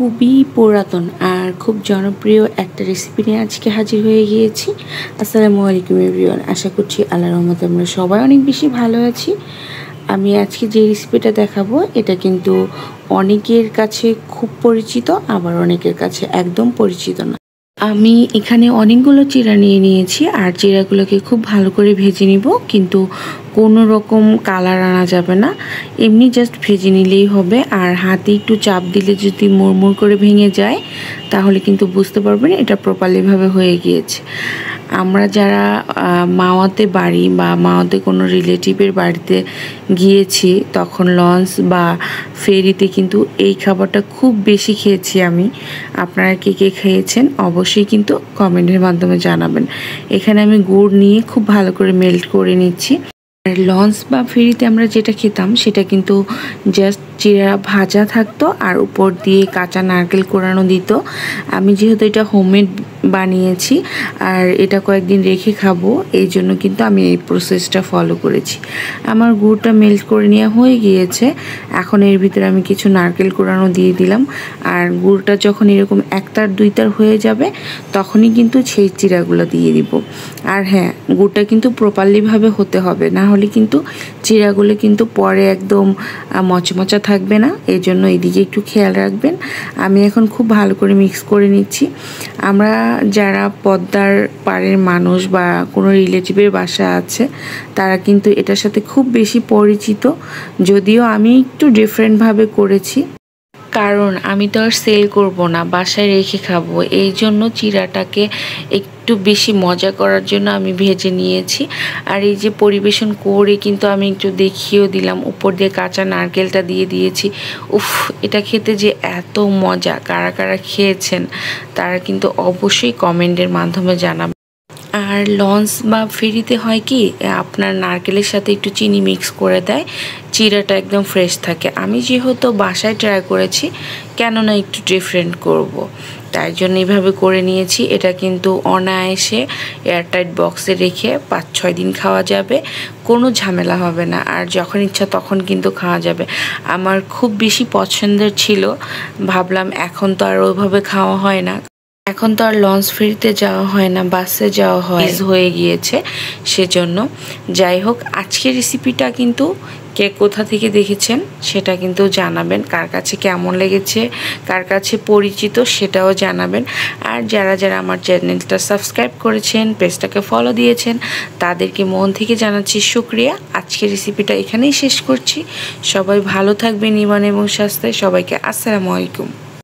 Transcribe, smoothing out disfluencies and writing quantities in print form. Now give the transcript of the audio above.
খুবই পুরাতন আর খুব জনপ্রিয় একটা রেসিপি নিয়ে আজকে হাজির হয়ে গিয়েছি। আসসালামু আলাইকুম এভরিওয়ান, আশা করছি আল্লাহর রহমতে আমরা সবাই অনেক বেশি ভালো আছি। আমি আজকে যে রেসিপিটা দেখাবো এটা কিন্তু অনেকের কাছে খুব পরিচিত, আবার অনেকের কাছে একদম পরিচিত না। আমি এখানে অনেকগুলো চিড়া নিয়ে নিয়েছি আর চিড়াগুলোকে খুব ভালো করে ভেজে নিব, কিন্তু কোনো রকম কালার আনা যাবে না, এমনি জাস্ট ভেজে নিলেই হবে। আর হাতে একটু চাপ দিলে যদি মুড়মুড় করে ভেঙে যায় তাহলে কিন্তু বুঝতে পারবেন এটা প্রপারলিভাবে হয়ে গিয়েছে। আমরা যারা মাওয়াতে বাড়ি বা মাওয়াতে কোনো রিলেটিভের বাড়িতে গিয়েছি তখন লঞ্চ বা ফেরিতে কিন্তু এই খাবারটা খুব বেশি খেয়েছি আমি। আপনারা কে কে খেয়েছেন অবশ্যই কিন্তু কমেন্টের মাধ্যমে জানাবেন। এখানে আমি গুড় নিয়ে খুব ভালো করে মেল্ট করে নিচ্ছি। আর লঞ্চ বা ফেরিতে আমরা যেটা খেতাম সেটা কিন্তু জাস্ট চিড়া ভাজা থাকতো আর উপর দিয়ে কাঁচা নারকেল কোরানো দিত। আমি যেহেতু এটা হোমমেড বানিয়েছি আর এটা কয়েকদিন রেখে খাবো, এই জন্য কিন্তু আমি এই প্রসেসটা ফলো করেছি। আমার গুড়টা মেল্ট করে নেওয়া হয়ে গিয়েছে, এখন এর ভিতরে আমি কিছু নারকেল কোরানো দিয়ে দিলাম। আর গুড়টা যখন এরকম একতার দুইতার হয়ে যাবে তখনই কিন্তু সেই চিড়াগুলো দিয়ে দিব। আর হ্যাঁ, গুড়টা কিন্তু প্রপারলিভাবে হতে হবে, না হলে কিন্তু চিড়াগুলো কিন্তু পরে একদম মচমচা থাকবে না, এই জন্য এদিকে একটু খেয়াল রাখবেন। আমি এখন খুব ভালো করে মিক্স করে নিচ্ছি। আমরা যারা পদ্মার পাড়ের মানুষ বা কোনো রিলেটিভের বাসা আছে তারা কিন্তু এটার সাথে খুব বেশি পরিচিত, যদিও আমি একটু ডিফারেন্টভাবে করেছি, কারণ আমি তো আর সেল করব না, বাসায় রেখে খাবো। এই জন্য চিড়াটাকে একটু বেশি মজা করার জন্য আমি ভেজে নিয়েছি। আর এই যে পরিবেশন করে কিন্তু আমি একটু দেখিয়েও দিলাম, উপর দিয়ে কাঁচা নারকেলটা দিয়ে দিয়েছি। উফ, এটা খেতে যে এত মজা, কারা কারা খেয়েছেন তারা কিন্তু অবশ্যই কমেন্টের মাধ্যমে জানাবেন। আর লঞ্চ বা ফেরিতে হয় কি, আপনার নারকেলের সাথে একটু চিনি মিক্স করে দেয়, চিড়াটা একদম ফ্রেশ থাকে। আমি যেহেতু বাসায় ট্রাই করেছি, কেননা একটু ডিফারেন্ট করব, তাই জন্য এইভাবে করে নিয়েছি। এটা কিন্তু অনায়াসে এয়ারটাইট বক্সে রেখে 5-6 দিন খাওয়া যাবে, কোনো ঝামেলা হবে না। আর যখন ইচ্ছা তখন কিন্তু খাওয়া যাবে। আমার খুব বেশি পছন্দের ছিল, ভাবলাম এখন তো আর ওইভাবে খাওয়া হয় না, এখন তো আর লঞ্চ ফেরিতে যাওয়া হয় না, বাসে যাওয়া হয়ে গিয়েছে, সেজন্য। যাই হোক, আজকের রেসিপিটা কিন্তু কে কোথা থেকে দেখেছেন সেটা কিন্তু জানাবেন, কার কাছে কেমন লেগেছে, কার কাছে পরিচিত সেটাও জানাবেন। আর যারা যারা আমার চ্যানেলটা সাবস্ক্রাইব করেছেন, পেজটাকে ফলো দিয়েছেন, তাদেরকে মন থেকে জানাচ্ছি শুকরিয়া। আজকের রেসিপিটা এখানেই শেষ করছি। সবাই ভালো থাকবেন ইমান এবং স্বাস্থ্যে। সবাইকে আসসালামু আলাইকুম।